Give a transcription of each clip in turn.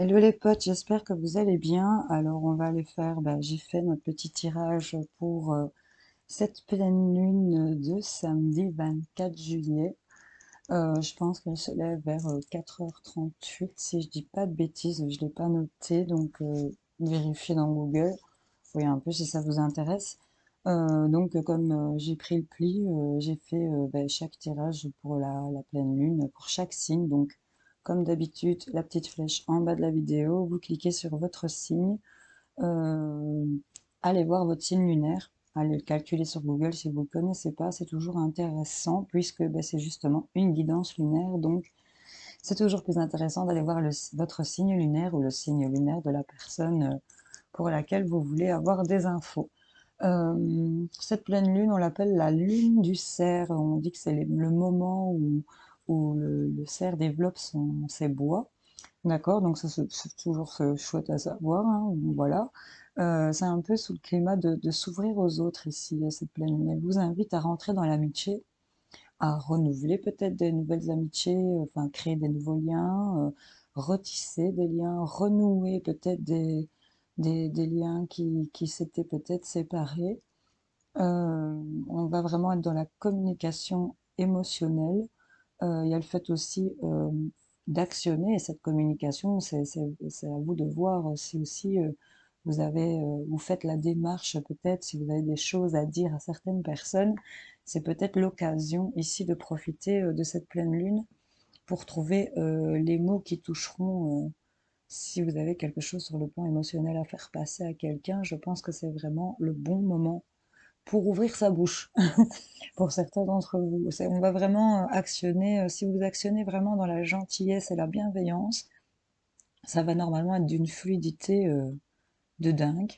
Hello les potes, j'espère que vous allez bien. Alors on va aller faire, j'ai fait notre petit tirage pour cette pleine lune de samedi 24 juillet. Je pense qu'elle se lève vers 4h38 si je dis pas de bêtises, je l'ai pas noté, donc vérifiez dans Google, voyez un peu si ça vous intéresse. Comme j'ai pris le pli, j'ai fait chaque tirage pour la pleine lune, pour chaque signe. Donc comme d'habitude, la petite flèche en bas de la vidéo, vous cliquez sur votre signe, euh, allez voir votre signe lunaire, allez le calculer sur Google si vous ne le connaissez pas, c'est toujours intéressant puisque c'est justement une guidance lunaire, donc c'est toujours plus intéressant d'aller voir votre signe lunaire ou le signe lunaire de la personne pour laquelle vous voulez avoir des infos. Cette pleine lune, on l'appelle la lune du cerf. On dit que c'est le moment où le cerf développe ses bois. D'accord, donc ça c'est toujours chouette à savoir, hein, voilà. C'est un peu sous le climat de s'ouvrir aux autres ici, cette pleine lune. Elle vous invite à rentrer dans l'amitié, à renouveler peut-être des nouvelles amitiés, enfin créer des nouveaux liens, retisser des liens, renouer peut-être des liens qui s'étaient peut-être séparés. On va vraiment être dans la communication émotionnelle. Il y a le fait aussi d'actionner, et cette communication, c'est à vous de voir si aussi vous faites la démarche peut-être, si vous avez des choses à dire à certaines personnes, c'est peut-être l'occasion ici de profiter de cette pleine lune pour trouver les mots qui toucheront. Si vous avez quelque chose sur le plan émotionnel à faire passer à quelqu'un, je pense que c'est vraiment le bon moment pour ouvrir sa bouche. Pour certains d'entre vous, on va vraiment actionner, si vous actionnez vraiment dans la gentillesse et la bienveillance, ça va normalement être d'une fluidité de dingue.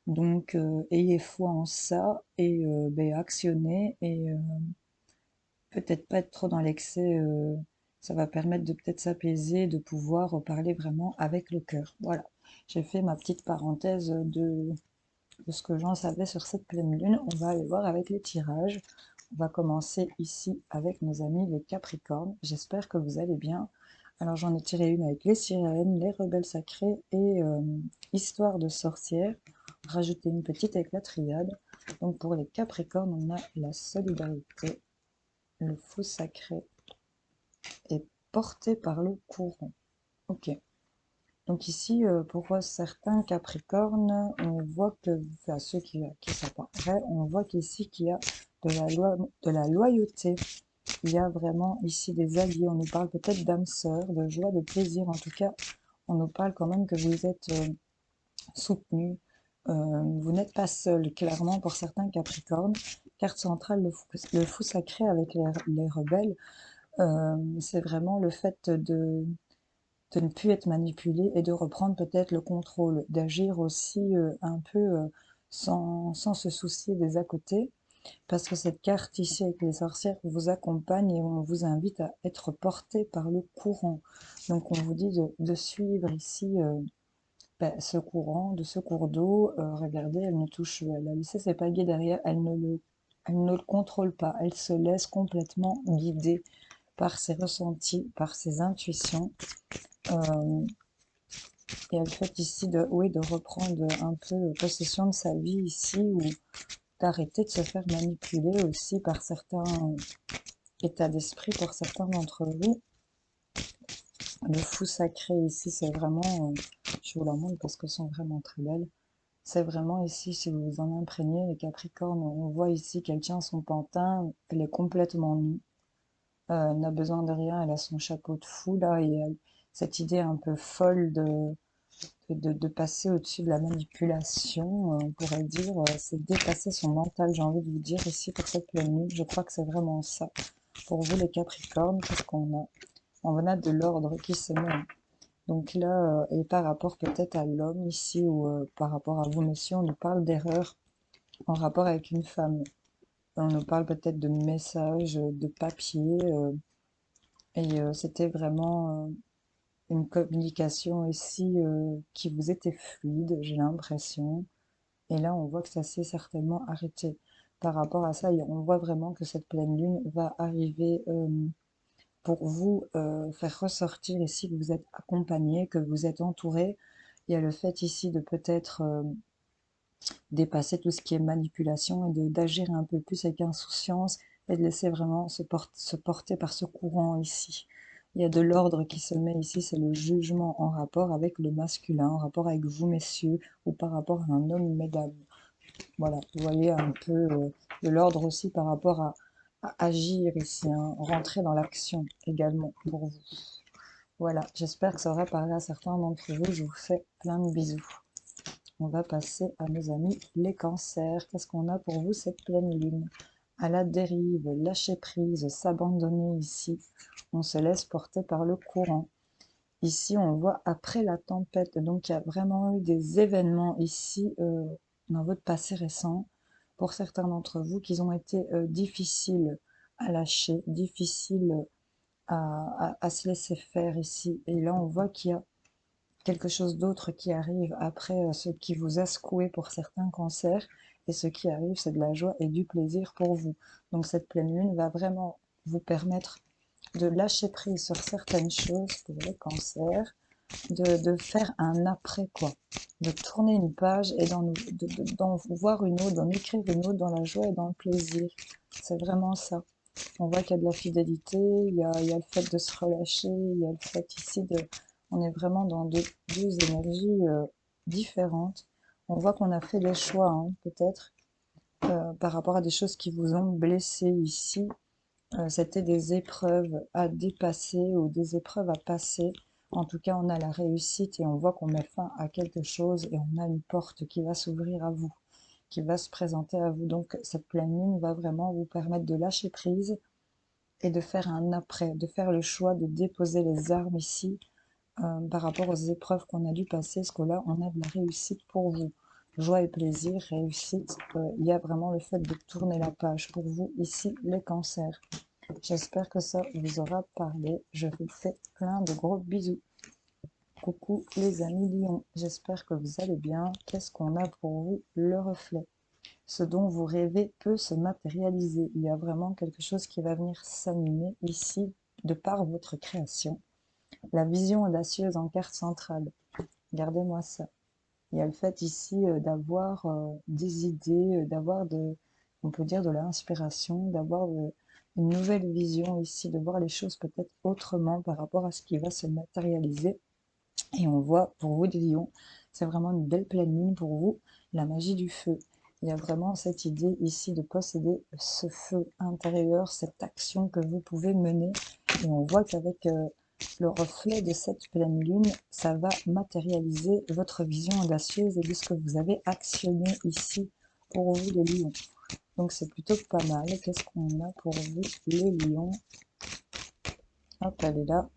Donc, ayez foi en ça et actionnez et peut-être pas être trop dans l'excès. Ça va permettre de peut-être s'apaiser, de pouvoir parler vraiment avec le cœur. Voilà, j'ai fait ma petite parenthèse de ce que j'en savais sur cette pleine lune. On va aller voir avec les tirages. On va commencer ici avec nos amis les Capricornes. J'espère que vous allez bien. Alors j'en ai tiré une avec les sirènes, les rebelles sacrés et histoire de sorcière. Rajouter une petite avec la triade. Donc pour les Capricornes, on a la solidarité, le fou sacré et porté par le courant. Ok. Donc ici, pour certains Capricornes, on voit que, enfin ceux qui ça paraît, on voit qu'ici qu'il y a de la loyauté. Il y a vraiment ici des alliés. On nous parle peut-être d'âme sœur, de joie, de plaisir. En tout cas, on nous parle quand même que vous êtes soutenu. Vous n'êtes pas seul, clairement, pour certains Capricornes. Carte centrale, le fou sacré avec les rebelles. C'est vraiment le fait de ne plus être manipulé et de reprendre peut-être le contrôle, d'agir aussi un peu sans se soucier des à côté, parce que cette carte ici avec les sorcières vous accompagne et on vous invite à être porté par le courant. Donc on vous dit de suivre ici ce courant, de ce cours d'eau. Regardez, elle a laissé ses pagaies derrière, elle ne le contrôle pas, elle se laisse complètement guider par ses ressentis, par ses intuitions. Euh, Et elle fait ici oui, de reprendre un peu possession de sa vie ici, ou d'arrêter de se faire manipuler aussi par certains états d'esprit pour certains d'entre vous. Le fou sacré ici, c'est vraiment, je vous la montre parce qu'elles sont vraiment très belles. C'est vraiment ici, si vous vous en imprégnez, les Capricornes, on voit ici qu'elle tient son pantin, elle est complètement nue, elle n'a besoin de rien, elle a son chapeau de fou là, et cette idée un peu folle de passer au-dessus de la manipulation, on pourrait dire, c'est dépasser son mental, j'ai envie de vous dire ici pour cette pleine lune. Je crois que c'est vraiment ça. Pour vous les Capricornes, parce on a de l'ordre qui se met. Donc là, et par rapport peut-être à l'homme ici, ou par rapport à vous, monsieur, on nous parle d'erreur en rapport avec une femme. On nous parle peut-être de messages, de papier, et c'était vraiment une communication ici qui vous était fluide, j'ai l'impression. Et là, on voit que ça s'est certainement arrêté. Par rapport à ça, on voit vraiment que cette pleine lune va arriver pour vous faire ressortir ici que vous êtes accompagné, que vous êtes entouré. Il y a le fait ici de peut-être dépasser tout ce qui est manipulation et d'agir un peu plus avec insouciance et de laisser vraiment se porter par ce courant ici. Il y a de l'ordre qui se met ici, c'est le jugement en rapport avec le masculin, en rapport avec vous messieurs, ou par rapport à un homme mesdames. Voilà, vous voyez un peu de l'ordre aussi par rapport à agir ici, hein, rentrer dans l'action également pour vous. Voilà, j'espère que ça aura parlé à certains d'entre vous. Je vous fais plein de bisous. On va passer à nos amis les cancers. Qu'est-ce qu'on a pour vous cette pleine lune? À la dérive, lâcher prise, s'abandonner ici. On se laisse porter par le courant. Ici, on voit après la tempête. Donc, il y a vraiment eu des événements ici dans votre passé récent, pour certains d'entre vous, qui ont été difficiles à lâcher, difficiles à se laisser faire ici. Et là, on voit qu'il y a quelque chose d'autre qui arrive après ce qui vous a secoué pour certains cancers. Et ce qui arrive, c'est de la joie et du plaisir pour vous. Donc, cette pleine lune va vraiment vous permettre de lâcher prise sur certaines choses pour les cancers, de faire un après quoi, de tourner une page et d'en voir une autre, d'en écrire une autre dans la joie et dans le plaisir. C'est vraiment ça. On voit qu'il y a de la fidélité, il y a le fait de se relâcher, il y a le fait ici de... On est vraiment dans deux énergies différentes. On voit qu'on a fait des choix, hein, peut-être, par rapport à des choses qui vous ont blessé ici. C'était des épreuves à dépasser ou des épreuves à passer. En tout cas, on a la réussite et on voit qu'on met fin à quelque chose et on a une porte qui va s'ouvrir à vous, qui va se présenter à vous. Donc, cette pleine lune va vraiment vous permettre de lâcher prise et de faire un après, de faire le choix de déposer les armes ici par rapport aux épreuves qu'on a dû passer, parce que là, on a de la réussite pour vous. Joie et plaisir, réussite, il y a vraiment le fait de tourner la page pour vous ici, les cancers. J'espère que ça vous aura parlé. Je vous fais plein de gros bisous. Coucou les amis lions, j'espère que vous allez bien. Qu'est-ce qu'on a pour vous? Le reflet. Ce dont vous rêvez peut se matérialiser. Il y a vraiment quelque chose qui va venir s'animer ici de par votre création. La vision audacieuse en carte centrale. Regardez-moi ça. Il y a le fait ici d'avoir des idées, d'avoir on peut dire de l'inspiration, d'avoir une nouvelle vision ici, de voir les choses peut-être autrement par rapport à ce qui va se matérialiser. Et on voit, pour vous, des lions, c'est vraiment une belle pleine lune pour vous, la magie du feu. Il y a vraiment cette idée ici de posséder ce feu intérieur, cette action que vous pouvez mener. Et on voit qu'avec le reflet de cette pleine lune, ça va matérialiser votre vision audacieuse et de ce que vous avez actionné ici pour vous, les lions. Donc c'est plutôt pas mal. Qu'est-ce qu'on a pour vous, les lions? Hop, elle est là.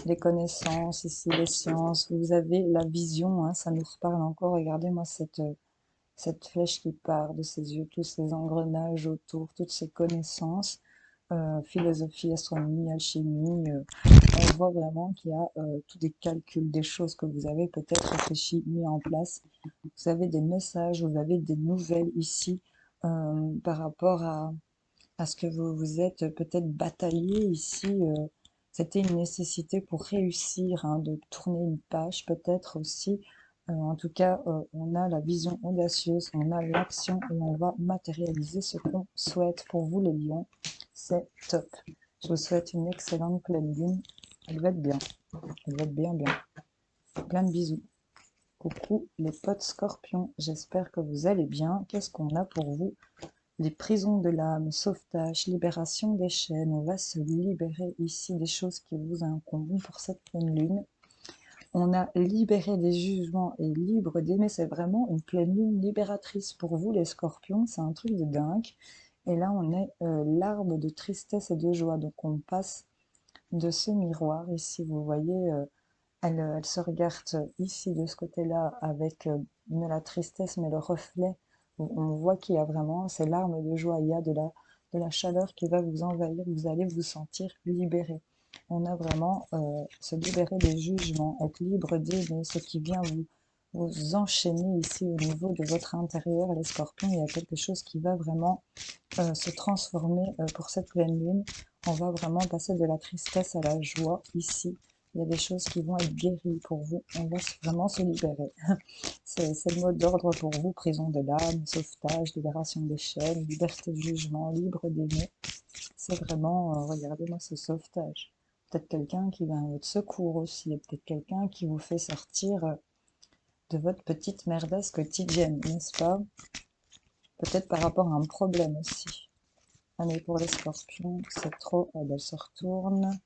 Les connaissances, ici les sciences, vous avez la vision, hein, ça nous reparle encore. Regardez-moi cette flèche qui part de ses yeux, tous ces engrenages autour, toutes ces connaissances, philosophie, astronomie, alchimie. On voit vraiment qu'il y a tous des calculs, des choses que vous avez peut-être réfléchi, mis en place. Vous avez des messages, vous avez des nouvelles ici par rapport à ce que vous vous êtes peut-être bataillé ici. C'était une nécessité pour réussir, hein, de tourner une page peut-être aussi. En tout cas, on a la vision audacieuse, on a l'action et on va matérialiser ce qu'on souhaite pour vous les lions. C'est top. Je vous souhaite une excellente pleine lune. Elle va être bien. Elle va être bien, bien. Plein de bisous. Coucou les potes scorpions. J'espère que vous allez bien. Qu'est-ce qu'on a pour vous? Les prisons de l'âme, sauvetage, libération des chaînes. On va se libérer ici des choses qui vous incombent pour cette pleine lune. On a libéré des jugements et libre d'aimer. C'est vraiment une pleine lune libératrice pour vous, les scorpions. C'est un truc de dingue. Et là, on est l'arbre de tristesse et de joie. Donc, on passe de ce miroir. Ici, vous voyez, elle se regarde ici, de ce côté-là, avec la tristesse, mais le reflet. On voit qu'il y a vraiment, c'est l'arme de joie, il y a de la chaleur qui va vous envahir, vous allez vous sentir libéré. On a vraiment se libérer des jugements, être libre d'aimer ce qui vient vous enchaîner ici au niveau de votre intérieur, les scorpions. Il y a quelque chose qui va vraiment se transformer pour cette pleine lune. On va vraiment passer de la tristesse à la joie ici. Il y a des choses qui vont être guéries pour vous. On va vraiment se libérer. C'est le mot d'ordre pour vous. Prison de l'âme, sauvetage, libération des chaînes, liberté de jugement, libre d'aimer. C'est vraiment, regardez-moi ce sauvetage. Peut-être quelqu'un qui vient à votre secours aussi. Et peut-être quelqu'un qui vous fait sortir de votre petite merdasse quotidienne, n'est-ce pas? Peut-être par rapport à un problème aussi. Allez, pour les scorpions, c'est trop. Ah, elle se retourne.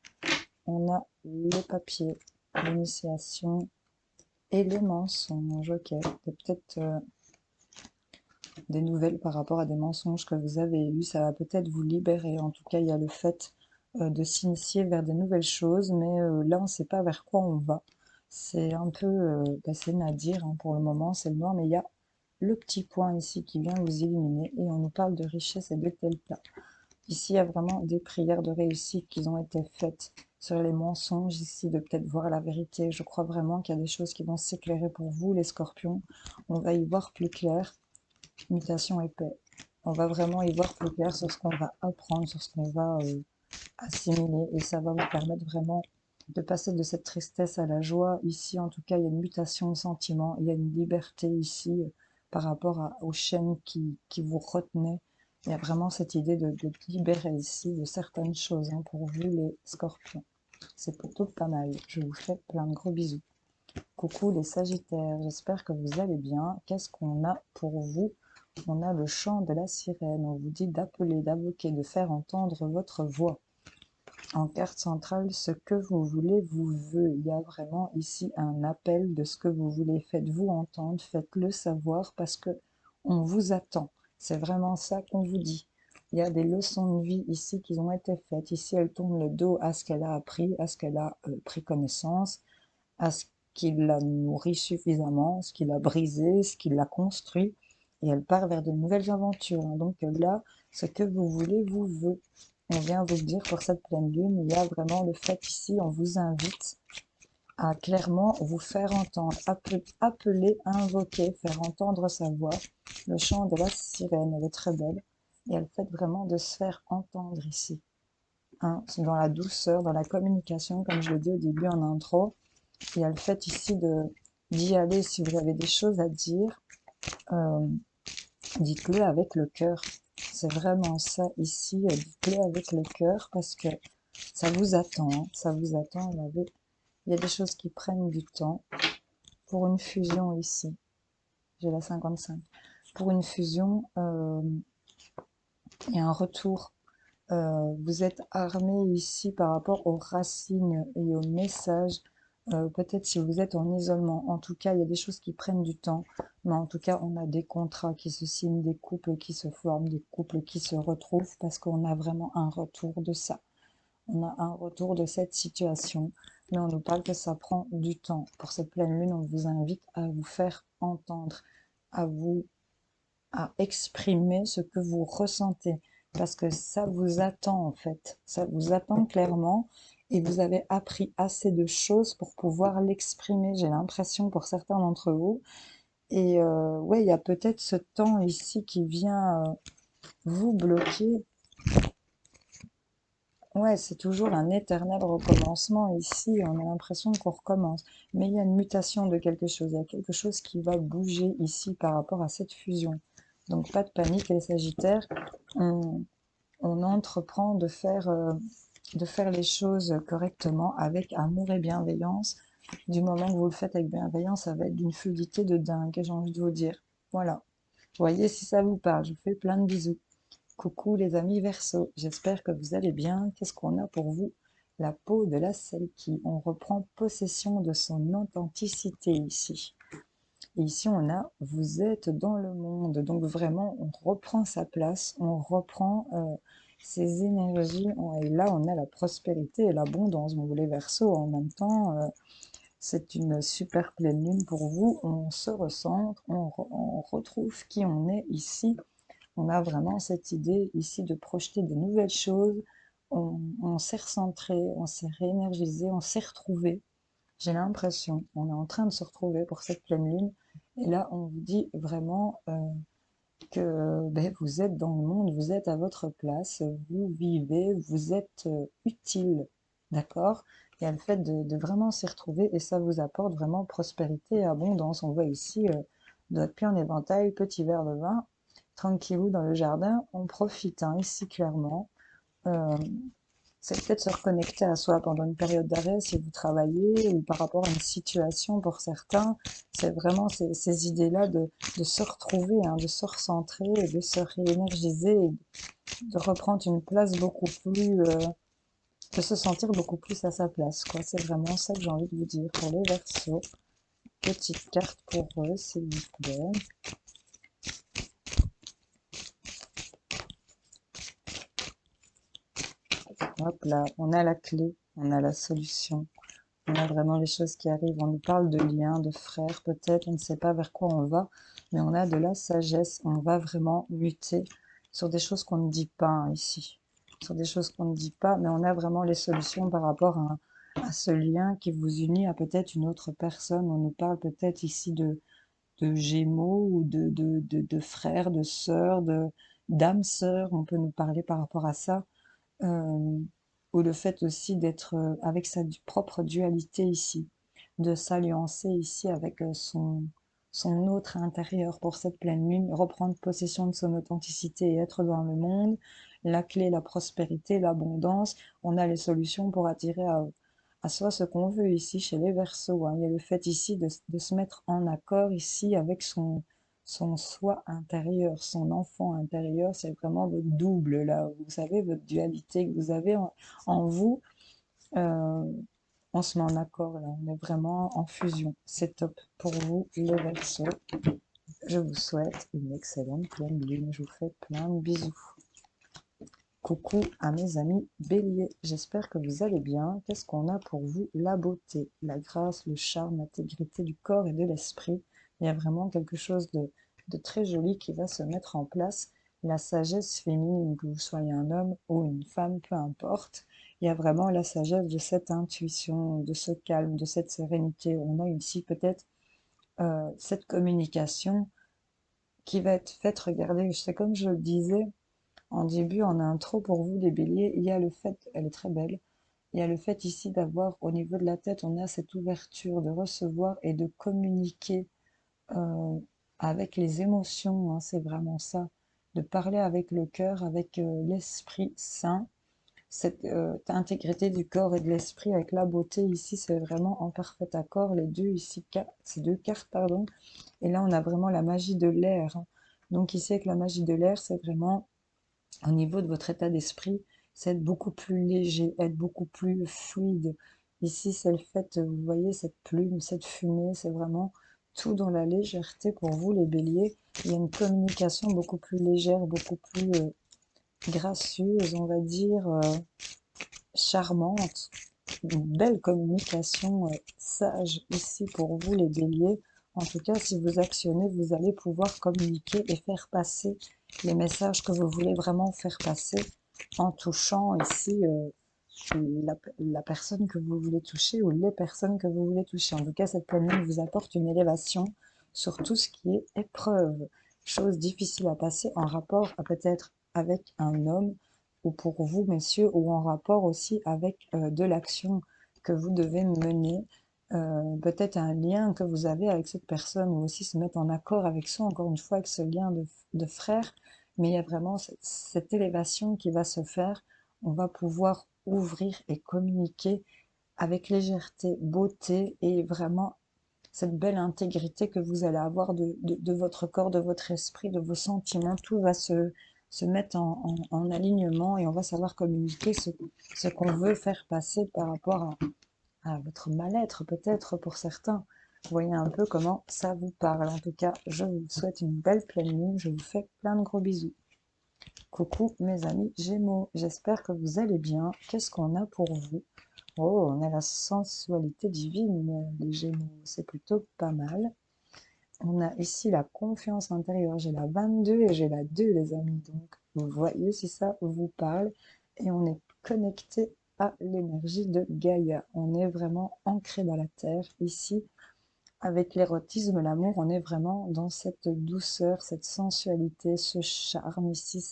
On a le papier, l'initiation et les mensonges. Ok, peut-être des nouvelles par rapport à des mensonges que vous avez eus. Ça va peut-être vous libérer. En tout cas, il y a le fait de s'initier vers des nouvelles choses, mais là, on ne sait pas vers quoi on va. C'est un peu, c'est Nadir hein, pour le moment, c'est le noir, mais il y a le petit point ici qui vient vous illuminer et on nous parle de richesse et de delta. Ici, il y a vraiment des prières de réussite qui ont été faites sur les mensonges, ici, de peut-être voir la vérité. Je crois vraiment qu'il y a des choses qui vont s'éclairer pour vous, les scorpions. On va y voir plus clair. Mutation et paix. On va vraiment y voir plus clair sur ce qu'on va apprendre, sur ce qu'on va assimiler. Et ça va vous permettre vraiment de passer de cette tristesse à la joie. Ici, en tout cas, il y a une mutation de sentiments. Il y a une liberté ici par rapport aux chaînes qui vous retenaient. Il y a vraiment cette idée de libérer ici de certaines choses hein, pour vous les scorpions. C'est plutôt pas mal. Je vous fais plein de gros bisous. Coucou les sagittaires, j'espère que vous allez bien. Qu'est-ce qu'on a pour vous? On a le chant de la sirène. On vous dit d'appeler, d'invoquer, de faire entendre votre voix. En carte centrale, ce que vous voulez vous veut. Il y a vraiment ici un appel de ce que vous voulez. Faites-vous entendre, faites-le savoir parce que on vous attend. C'est vraiment ça qu'on vous dit. Il y a des leçons de vie ici qui ont été faites. Ici, elle tourne le dos à ce qu'elle a appris, à ce qu'elle a pris connaissance, à ce qui l'a nourri suffisamment, ce qui l'a brisé, ce qui l'a construit. Et elle part vers de nouvelles aventures. Donc là, ce que vous voulez vous veut. On vient vous dire pour cette pleine lune, il y a vraiment le fait ici, on vous invite à clairement vous faire entendre, appeler, invoquer, faire entendre sa voix. Le chant de la sirène, elle est très belle. Et elle fait vraiment de se faire entendre ici. Hein, dans la douceur, dans la communication, comme je l'ai dit au début en intro. Il y a le fait ici d'y aller si vous avez des choses à dire. Euh, Dites-le avec le cœur. C'est vraiment ça ici. Dites-le avec le cœur parce que ça vous attend. Hein, ça vous attend. Il y a des choses qui prennent du temps. Pour une fusion ici, j'ai la 55. Pour une fusion, il y a un retour. Vous êtes armé ici par rapport aux racines et aux messages. Peut-être si vous êtes en isolement. En tout cas, il y a des choses qui prennent du temps. Mais en tout cas, on a des contrats qui se signent, des couples qui se forment, des couples qui se retrouvent parce qu'on a vraiment un retour de ça. On a un retour de cette situation. Mais on nous parle que ça prend du temps. Pour cette pleine lune, on vous invite à vous faire entendre, à vous à exprimer ce que vous ressentez parce que ça vous attend en fait, ça vous attend clairement et vous avez appris assez de choses pour pouvoir l'exprimer, j'ai l'impression pour certains d'entre vous. Et ouais, il y a peut-être ce temps ici qui vient vous bloquer. Ouais, c'est toujours un éternel recommencement ici, on a l'impression qu'on recommence. Mais il y a une mutation de quelque chose, il y a quelque chose qui va bouger ici par rapport à cette fusion. Donc pas de panique les Sagittaires, on, on entreprend de faire les choses correctement avec amour et bienveillance. Du moment que vous le faites avec bienveillance, ça va être d'une fluidité de dingue, j'ai envie de vous dire. Voilà. Voyez si ça vous parle, je vous fais plein de bisous. Coucou les amis Verseau, j'espère que vous allez bien. Qu'est-ce qu'on a pour vous? La peau de la Selkie. On reprend possession de son authenticité ici. Et ici, on a vous êtes dans le monde. Donc vraiment, on reprend sa place, on reprend ses énergies. Et là, on a la prospérité et l'abondance. Vous les Verseaux, en même temps, c'est une super pleine lune pour vous. On se recentre, on retrouve qui on est ici. On a vraiment cette idée ici de projeter de nouvelles choses. On s'est recentré, on s'est réénergisé, on s'est retrouvé. J'ai l'impression, on est en train de se retrouver pour cette pleine lune. Et là, on vous dit vraiment, que ben, vous êtes dans le monde, vous êtes à votre place, vous vivez, vous êtes utile, d'accord? Il y a le fait de vraiment s'y retrouver et ça vous apporte vraiment prospérité et abondance. On voit ici notre pied en éventail, petit verre de vin, tranquillou dans le jardin, on profite hein, ici clairement. Euh, c'est peut-être se reconnecter à soi pendant une période d'arrêt si vous travaillez ou par rapport à une situation pour certains. C'est vraiment ces idées-là de se retrouver, hein, de se recentrer, de se réénergiser et de reprendre une place beaucoup plus, de se sentir beaucoup plus à sa place, quoi. C'est vraiment ça que j'ai envie de vous dire pour les Verseaux. Petite carte pour eux, s'il vous plaît. Hop là, on a la clé, on a la solution. On a vraiment les choses qui arrivent. On nous parle de liens, de frères, peut-être. On ne sait pas vers quoi on va, mais on a de la sagesse. On va vraiment muter sur des choses qu'on ne dit pas hein, ici. Sur des choses qu'on ne dit pas, mais on a vraiment les solutions par rapport à ce lien qui vous unit à peut-être une autre personne. On nous parle peut-être ici de gémeaux ou de frères, de sœurs, d'âmes sœurs. On peut nous parler par rapport à ça. Euh, ou le fait aussi d'être avec sa propre dualité ici, de s'alliancer ici avec son autre intérieur pour cette pleine lune, reprendre possession de son authenticité et être dans le monde, la clé, la prospérité, l'abondance, on a les solutions pour attirer à soi ce qu'on veut ici chez les Verseaux. Hein. Il y a le fait ici de se mettre en accord ici avec son soi intérieur, son enfant intérieur, c'est vraiment votre double, là, vous savez, votre dualité que vous avez en vous, euh, on se met en accord, là, on est vraiment en fusion. C'est top pour vous, les Verseaux. Je vous souhaite une excellente pleine lune, je vous fais plein de bisous. Coucou à mes amis béliers, j'espère que vous allez bien. Qu'est-ce qu'on a pour vous? La beauté, la grâce, le charme, l'intégrité du corps et de l'esprit. Il y a vraiment quelque chose de très joli qui va se mettre en place. La sagesse féminine, que vous soyez un homme ou une femme, peu importe. Il y a vraiment la sagesse de cette intuition, de ce calme, de cette sérénité. On a ici peut-être cette communication qui va être faite. Regardez, c'est comme je le disais, en début, en intro, pour vous, les béliers, il y a le fait, elle est très belle, il y a le fait ici d'avoir, au niveau de la tête, on a cette ouverture de recevoir et de communiquer euh, avec les émotions, hein, c'est vraiment ça, de parler avec le cœur, avec l'esprit saint, cette intégrité du corps et de l'esprit avec la beauté ici, c'est vraiment en parfait accord, les deux ici, ces deux cartes, pardon, et là on a vraiment la magie de l'air, hein. Donc ici avec la magie de l'air, c'est vraiment au niveau de votre état d'esprit, c'est être beaucoup plus léger, être beaucoup plus fluide. Ici, c'est le fait, vous voyez, cette plume, cette fumée, c'est vraiment tout dans la légèreté pour vous, les béliers. Il y a une communication beaucoup plus légère, beaucoup plus gracieuse, on va dire, charmante. Une belle communication sage ici pour vous, les béliers. En tout cas, si vous actionnez, vous allez pouvoir communiquer et faire passer les messages que vous voulez vraiment faire passer en touchant ici la personne que vous voulez toucher ou les personnes que vous voulez toucher. En tout cas, cette pleine lune vous apporte une élévation sur tout ce qui est épreuve, chose difficile à passer en rapport peut-être avec un homme ou pour vous, messieurs, ou en rapport aussi avec de l'action que vous devez mener, peut-être un lien que vous avez avec cette personne, ou aussi se mettre en accord avec soi, encore une fois, avec ce lien de frère, mais il y a vraiment cette élévation qui va se faire. On va pouvoir ouvrir et communiquer avec légèreté, beauté et vraiment cette belle intégrité que vous allez avoir de votre corps, de votre esprit, de vos sentiments. Tout va se mettre en alignement et on va savoir communiquer ce qu'on veut faire passer par rapport à votre mal-être peut-être pour certains. Vous voyez un peu comment ça vous parle. En tout cas, je vous souhaite une belle pleine lune. Je vous fais plein de gros bisous. Coucou mes amis Gémeaux, j'espère que vous allez bien. Qu'est-ce qu'on a pour vous? Oh, on a la sensualité divine, les Gémeaux, c'est plutôt pas mal. On a ici la confiance intérieure, j'ai la 22 et j'ai la 2 les amis, donc vous voyez si ça vous parle. Et on est connecté à l'énergie de Gaïa, on est vraiment ancré dans la terre ici. avec l'érotisme, l'amour, on est vraiment dans cette douceur, cette sensualité, ce charme ici,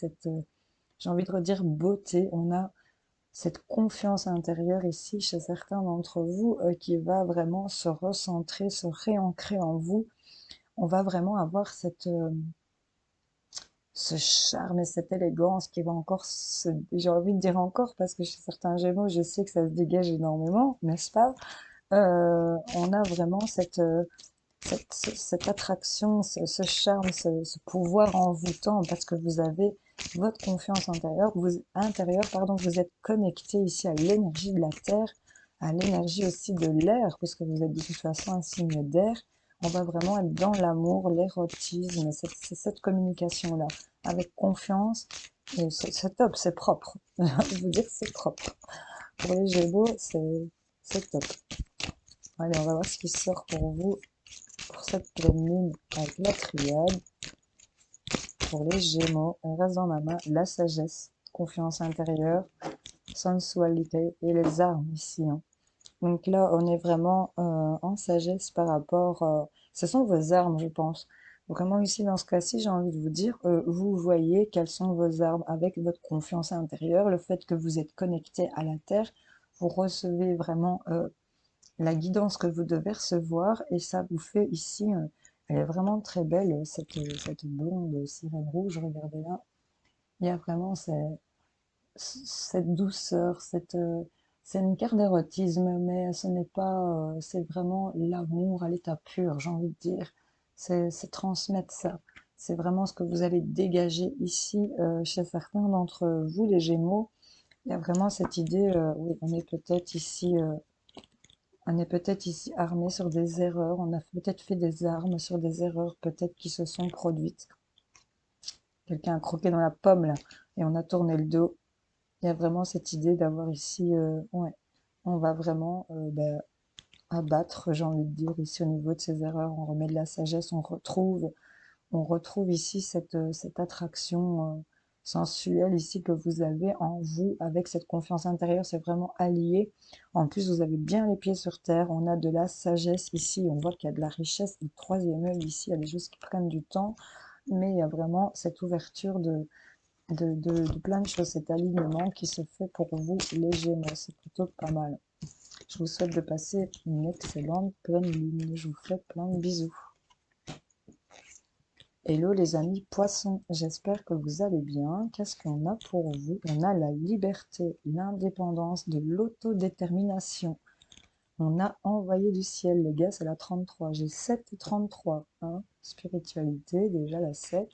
j'ai envie de redire beauté. On a cette confiance intérieure ici chez certains d'entre vous qui va vraiment se recentrer, se réancrer en vous. On va vraiment avoir ce charme et cette élégance qui va encore j'ai envie de dire encore parce que chez certains Gémeaux, je sais que ça se dégage énormément, n'est-ce pas? On a vraiment cette attraction, ce charme, ce pouvoir envoûtant parce que vous avez votre confiance intérieure, pardon, vous êtes connecté ici à l'énergie de la terre, à l'énergie aussi de l'air, puisque vous êtes de toute façon un signe d'air. On va vraiment être dans l'amour, l'érotisme, c'est cette communication-là, avec confiance. Et c'est top, c'est propre. Je veux dire, c'est propre. Pour les Gémeaux, c'est top. Allez, on va voir ce qui sort pour vous pour cette pleine lune avec la triade. Pour les Gémeaux, on reste dans ma main la sagesse, confiance intérieure, sensualité et les armes ici, hein. Donc là, on est vraiment en sagesse par rapport. Ce sont vos armes, je pense. Vraiment ici, dans ce cas-ci, j'ai envie de vous dire, vous voyez quelles sont vos armes avec votre confiance intérieure, le fait que vous êtes connecté à la terre, vous recevez vraiment la guidance que vous devez recevoir et ça vous fait ici, elle est vraiment très belle, cette blonde sirène rouge, regardez là. Il y a vraiment cette douceur, c'est une carte d'érotisme, mais ce n'est pas, c'est vraiment l'amour à l'état pur, j'ai envie de dire. C'est transmettre ça. C'est vraiment ce que vous allez dégager ici chez certains d'entre vous, les Gémeaux. Il y a vraiment cette idée, oui, on est peut-être ici armé sur des erreurs, on a peut-être fait des armes sur des erreurs peut-être qui se sont produites. Quelqu'un a croqué dans la pomme là et on a tourné le dos. Il y a vraiment cette idée d'avoir ici, ouais, on va vraiment abattre, j'ai envie de dire, ici au niveau de ces erreurs, on remet de la sagesse, on retrouve ici cette attraction sensuelle ici que vous avez en vous avec cette confiance intérieure, c'est vraiment allié. En plus, vous avez bien les pieds sur terre, on a de la sagesse ici, on voit qu'il y a de la richesse, le troisième œil ici, il y a des choses qui prennent du temps, mais il y a vraiment cette ouverture de plein de choses, cet alignement qui se fait pour vous, les Gémeaux, c'est plutôt pas mal. Je vous souhaite de passer une excellente pleine lune, je vous fais plein de bisous. Hello les amis poissons, j'espère que vous allez bien. Qu'est-ce qu'on a pour vous? On a la liberté, l'indépendance, de l'autodétermination. On a envoyé du ciel, les gars, c'est la 33. J'ai 7 et 33. Hein. Spiritualité, déjà la 7.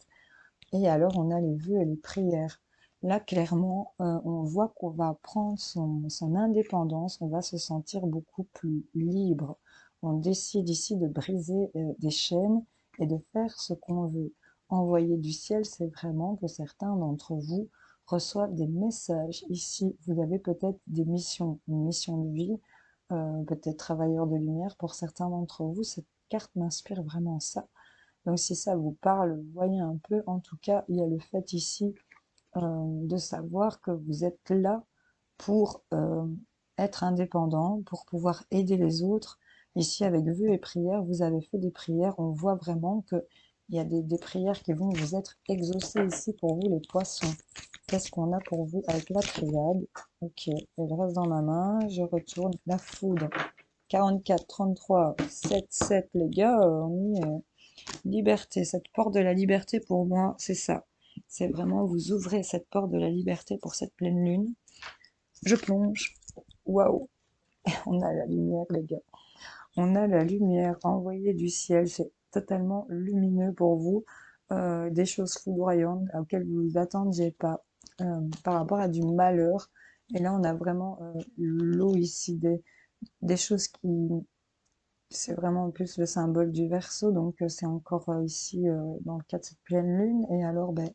Et alors, on a les vœux et les prières. Là, clairement, on voit qu'on va prendre son indépendance, on va se sentir beaucoup plus libre. On décide ici de briser des chaînes et de faire ce qu'on veut. Envoyer du ciel, c'est vraiment que certains d'entre vous reçoivent des messages. Ici, vous avez peut-être des missions, une mission de vie, peut-être travailleur de lumière. Pour certains d'entre vous, cette carte m'inspire vraiment ça. Donc si ça vous parle, voyez un peu. En tout cas, il y a le fait ici de savoir que vous êtes là pour être indépendant, pour pouvoir aider les autres. Ici, avec vœux et prières, vous avez fait des prières. On voit vraiment que il y a des prières qui vont vous être exaucées ici pour vous, les poissons. Qu'est-ce qu'on a pour vous avec la triade? Ok, elle reste dans ma main. Je retourne la foudre. 44, 33, 7, 7, les gars, on y est. Liberté, cette porte de la liberté pour moi, c'est ça. C'est vraiment, vous ouvrez cette porte de la liberté pour cette pleine lune. Je plonge. Waouh, on a la lumière, les gars. On a la lumière envoyée du ciel. C'est totalement lumineux pour vous. Des choses foudroyantes auxquelles vous ne vous attendiez pas par rapport à du malheur. Et là, on a vraiment l'eau ici, des choses qui, c'est vraiment en plus le symbole du Verseau, donc c'est encore ici dans le cas de cette pleine lune. Et alors, ben,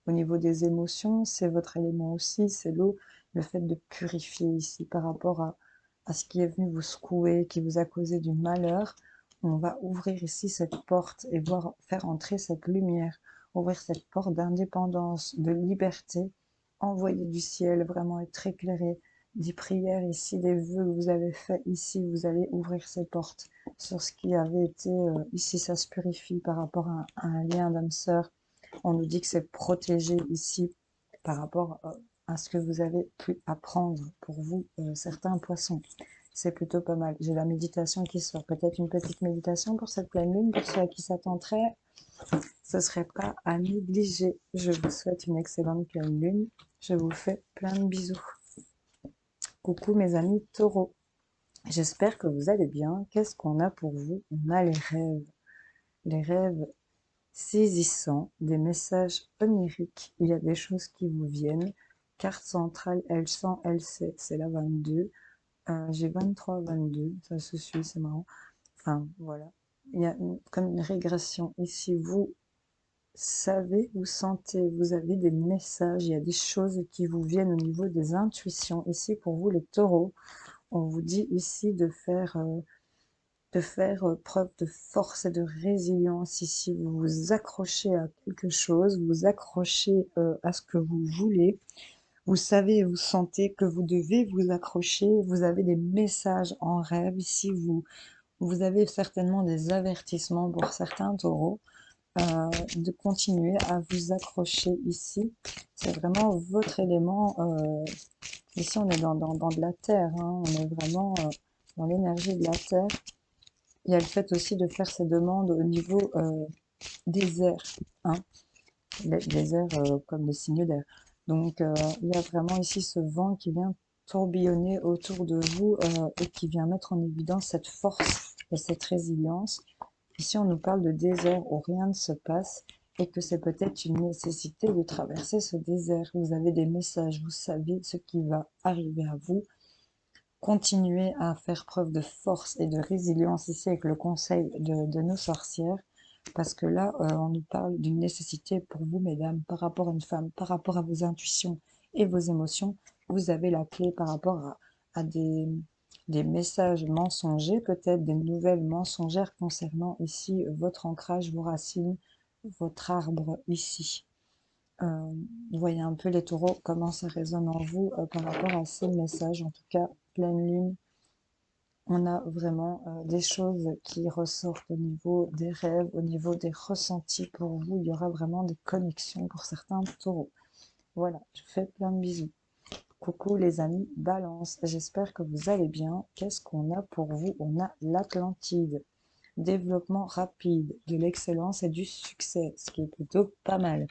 au niveau des émotions, c'est votre élément aussi, c'est l'eau, le fait de purifier ici par rapport à ce qui est venu vous secouer, qui vous a causé du malheur. On va ouvrir ici cette porte et voir faire entrer cette lumière, ouvrir cette porte d'indépendance, de liberté, envoyer du ciel, vraiment être éclairé, des prières ici, des vœux que vous avez faits ici, vous allez ouvrir ces portes. sur ce qui avait été, ici ça se purifie par rapport à un lien d'âme-sœur. On nous dit que c'est protégé ici par rapport à ce que vous avez pu apprendre pour vous, certains poissons. C'est plutôt pas mal. J'ai la méditation qui sort. Peut-être une petite méditation pour cette pleine lune, pour ceux à qui ça tenterait. Ce serait pas à négliger. Je vous souhaite une excellente pleine lune. Je vous fais plein de bisous. Coucou mes amis taureaux. J'espère que vous allez bien. Qu'est-ce qu'on a pour vous? On a les rêves. Les rêves saisissants, des messages oniriques. Il y a des choses qui vous viennent. Carte centrale L100, L7, c'est la 22. J'ai 23, 22, ça se suit, c'est marrant. Enfin, voilà. Il y a comme une régression. Ici, vous savez, vous sentez, vous avez des messages, il y a des choses qui vous viennent au niveau des intuitions. Ici, pour vous, les taureaux, on vous dit ici de faire preuve de force et de résilience. Ici, vous vous accrochez à quelque chose, vous vous accrochez à ce que vous voulez. Vous savez et vous sentez que vous devez vous accrocher. Vous avez des messages en rêve. Ici, vous avez certainement des avertissements pour certains taureaux de continuer à vous accrocher ici. C'est vraiment votre élément. Ici, on est dans de la terre. Hein. On est vraiment dans l'énergie de la terre. Il y a le fait aussi de faire ces demandes au niveau des airs. Hein. Les airs comme les signes d'air. Donc, il y a vraiment ici ce vent qui vient tourbillonner autour de vous et qui vient mettre en évidence cette force et cette résilience. Ici, on nous parle de désert où rien ne se passe et que c'est peut-être une nécessité de traverser ce désert. Vous avez des messages, vous savez ce qui va arriver à vous. Continuez à faire preuve de force et de résilience ici avec le conseil de nos sorcières. Parce que là, on nous parle d'une nécessité pour vous, mesdames, par rapport à une femme, par rapport à vos intuitions et vos émotions. Vous avez la clé par rapport à des messages mensongers, peut-être des nouvelles mensongères concernant ici votre ancrage, vos racines, votre arbre ici. Vous voyez un peu les taureaux, comment ça résonne en vous par rapport à ces messages. En tout cas, pleine lune, on a vraiment des choses qui ressortent au niveau des rêves, au niveau des ressentis pour vous. Il y aura vraiment des connexions pour certains taureaux. Voilà, je vous fais plein de bisous. Coucou les amis Balance, j'espère que vous allez bien. Qu'est-ce qu'on a pour vous? On a l'Atlantide. Développement rapide, de l'excellence et du succès, ce qui est plutôt pas mal.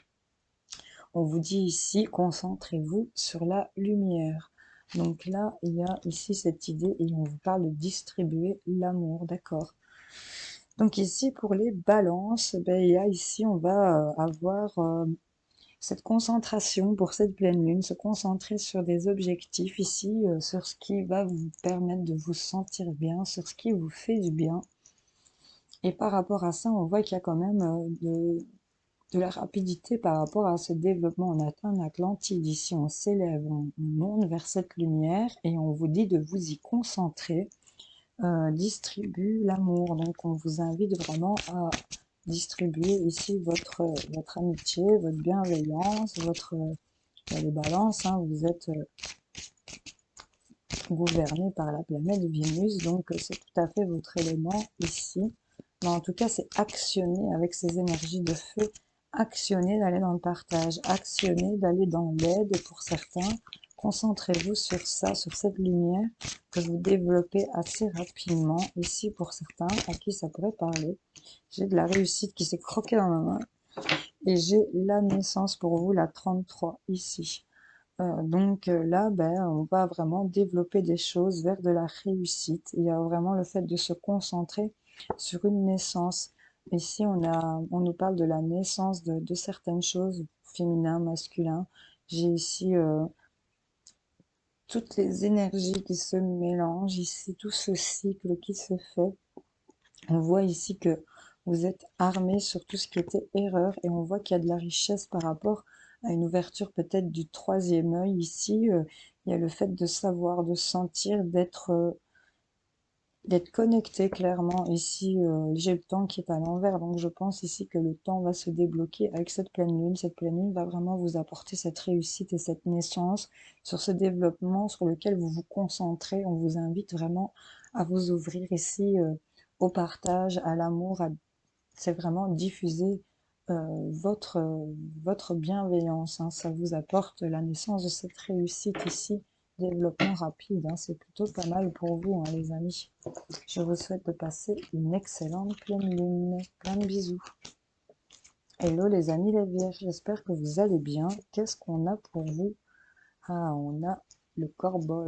On vous dit ici, concentrez-vous sur la lumière. Donc là, il y a ici cette idée et on vous parle de distribuer l'amour, d'accord. Donc ici, pour les balances, ben, il y a ici, on va avoir cette concentration pour cette pleine lune, se concentrer sur des objectifs ici, sur ce qui va vous permettre de vous sentir bien, sur ce qui vous fait du bien. Et par rapport à ça, on voit qu'il y a quand même de la rapidité par rapport à ce développement. On atteint l'Atlantide ici, on s'élève, on monte vers cette lumière et on vous dit de vous y concentrer. Distribue l'amour. Donc on vous invite vraiment à distribuer ici votre amitié, votre bienveillance, les balances. Hein, vous êtes gouverné par la planète Vénus, donc c'est tout à fait votre élément ici. Mais en tout cas, c'est actionner avec ces énergies de feu, actionner d'aller dans le partage, actionner d'aller dans l'aide pour certains. Concentrez-vous sur ça, sur cette lumière que vous développez assez rapidement. Ici, pour certains à qui ça pourrait parler, j'ai de la réussite qui s'est croquée dans ma main et j'ai la naissance pour vous, la 33, ici. Donc là, ben, on va vraiment développer des choses vers de la réussite. Il y a vraiment le fait de se concentrer sur une naissance. Ici, on nous parle de la naissance de certaines choses, féminin, masculin. J'ai ici toutes les énergies qui se mélangent, ici tout ce cycle qui se fait. On voit ici que vous êtes armé sur tout ce qui était erreur et on voit qu'il y a de la richesse par rapport à une ouverture peut-être du troisième œil. Ici, il y a le fait de savoir, de sentir, d'être connecté clairement. Ici, j'ai le temps qui est à l'envers, donc je pense ici que le temps va se débloquer avec cette pleine lune. Cette pleine lune va vraiment vous apporter cette réussite et cette naissance sur ce développement sur lequel vous vous concentrez. On vous invite vraiment à vous ouvrir ici au partage, à l'amour, c'est vraiment diffuser votre bienveillance, hein. Ça vous apporte la naissance de cette réussite ici, développement rapide, hein. C'est plutôt pas mal pour vous, hein, les amis. Je vous souhaite de passer une excellente pleine lune. Plein de bisous. Hello les amis les vierges, j'espère que vous allez bien. Qu'est-ce qu'on a pour vous? Ah, on a le corbeau.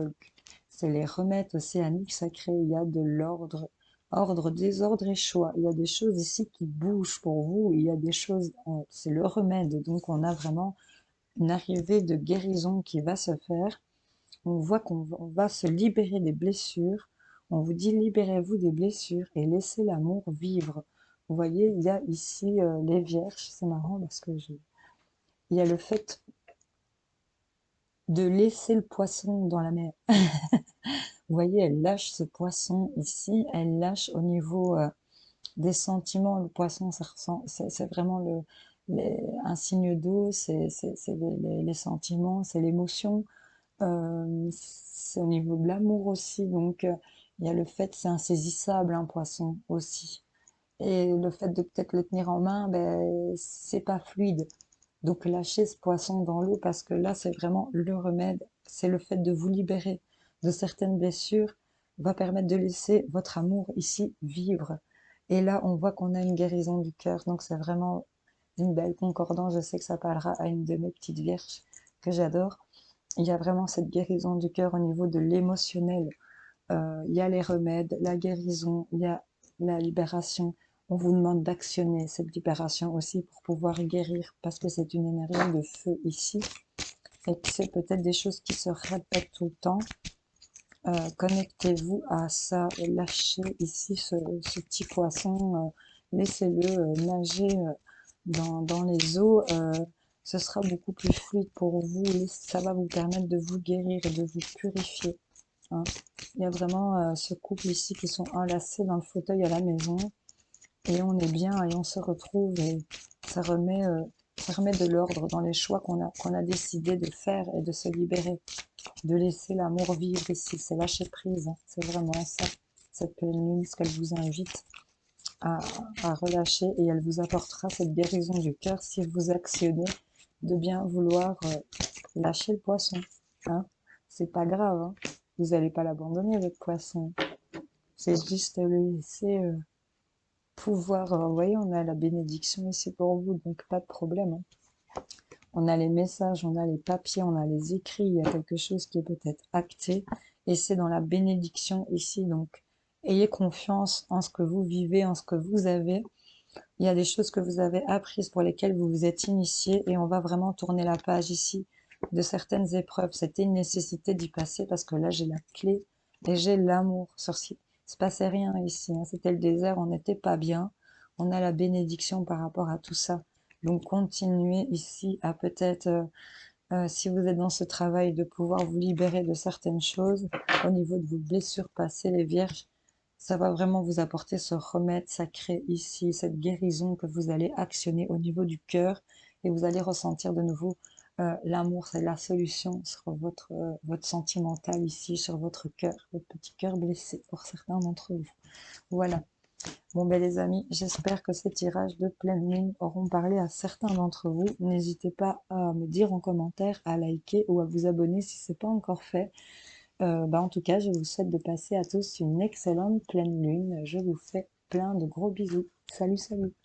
C'est les remèdes océaniques sacrés. Il y a de l'ordre, ordre, désordre et choix. Il y a des choses ici qui bougent pour vous. Il y a des choses, c'est le remède. Donc on a vraiment une arrivée de guérison qui va se faire. On voit on va se libérer des blessures. On vous dit libérez-vous des blessures et laissez l'amour vivre. Vous voyez, il y a ici les vierges. C'est marrant parce que il y a le fait de laisser le poisson dans la mer. Vous voyez, elle lâche ce poisson ici, elle lâche au niveau des sentiments. Le poisson, c'est vraiment un signe d'eau, c'est les sentiments, c'est l'émotion. C'est au niveau de l'amour aussi. Donc, il y a le fait, c'est insaisissable, un poisson aussi. Et le fait de peut-être le tenir en main, ben, c'est pas fluide. Donc, lâchez ce poisson dans l'eau parce que là, c'est vraiment le remède. C'est le fait de vous libérer de certaines blessures va permettre de laisser votre amour ici vivre. Et là, on voit qu'on a une guérison du cœur. Donc, c'est vraiment une belle concordance. Je sais que ça parlera à une de mes petites vierges que j'adore. Il y a vraiment cette guérison du cœur au niveau de l'émotionnel. Il y a les remèdes, la guérison, il y a la libération. On vous demande d'actionner cette libération aussi pour pouvoir guérir parce que c'est une énergie de feu ici et que c'est peut-être des choses qui se répètent tout le temps. Connectez-vous à ça, lâchez ici ce petit poisson, laissez-le nager dans les eaux. Ce sera beaucoup plus fluide pour vous. Ça va vous permettre de vous guérir et de vous purifier, hein. Il y a vraiment ce couple ici qui sont enlacés dans le fauteuil à la maison et on est bien et on se retrouve et ça remet, euh, ça remet de l'ordre dans les choix qu'on a décidé de faire et de se libérer, de laisser l'amour vivre ici. C'est lâcher prise, hein. C'est vraiment ça, cette pleine lune, ce qu'elle vous invite à, à relâcher et elle vous apportera cette guérison du cœur si vous actionnez de bien vouloir lâcher le poisson, hein. C'est pas grave, hein. Vous n'allez pas l'abandonner, votre poisson. C'est juste le laisser pouvoir. Vous voyez, on a la bénédiction ici pour vous, donc pas de problème, hein. On a les messages, on a les papiers, on a les écrits. Il y a quelque chose qui est peut-être acté et c'est dans la bénédiction ici. Donc, ayez confiance en ce que vous vivez, en ce que vous avez. Il y a des choses que vous avez apprises pour lesquelles vous vous êtes initié et on va vraiment tourner la page ici de certaines épreuves. C'était une nécessité d'y passer parce que là, j'ai la clé et j'ai l'amour. Sur ce, il se passait rien ici, hein. C'était le désert, on n'était pas bien. On a la bénédiction par rapport à tout ça. Donc, continuez ici à peut-être, si vous êtes dans ce travail, de pouvoir vous libérer de certaines choses au niveau de vos blessures passées, les vierges. Ça va vraiment vous apporter ce remède sacré ici, cette guérison que vous allez actionner au niveau du cœur et vous allez ressentir de nouveau l'amour, c'est la solution sur votre sentimental ici, sur votre cœur, votre petit cœur blessé pour certains d'entre vous. Voilà. Bon ben les amis, j'espère que ces tirages de pleine lune auront parlé à certains d'entre vous. N'hésitez pas à me dire en commentaire, à liker ou à vous abonner si ce n'est pas encore fait. En tout cas, je vous souhaite de passer à tous une excellente pleine lune. Je vous fais plein de gros bisous. Salut, salut!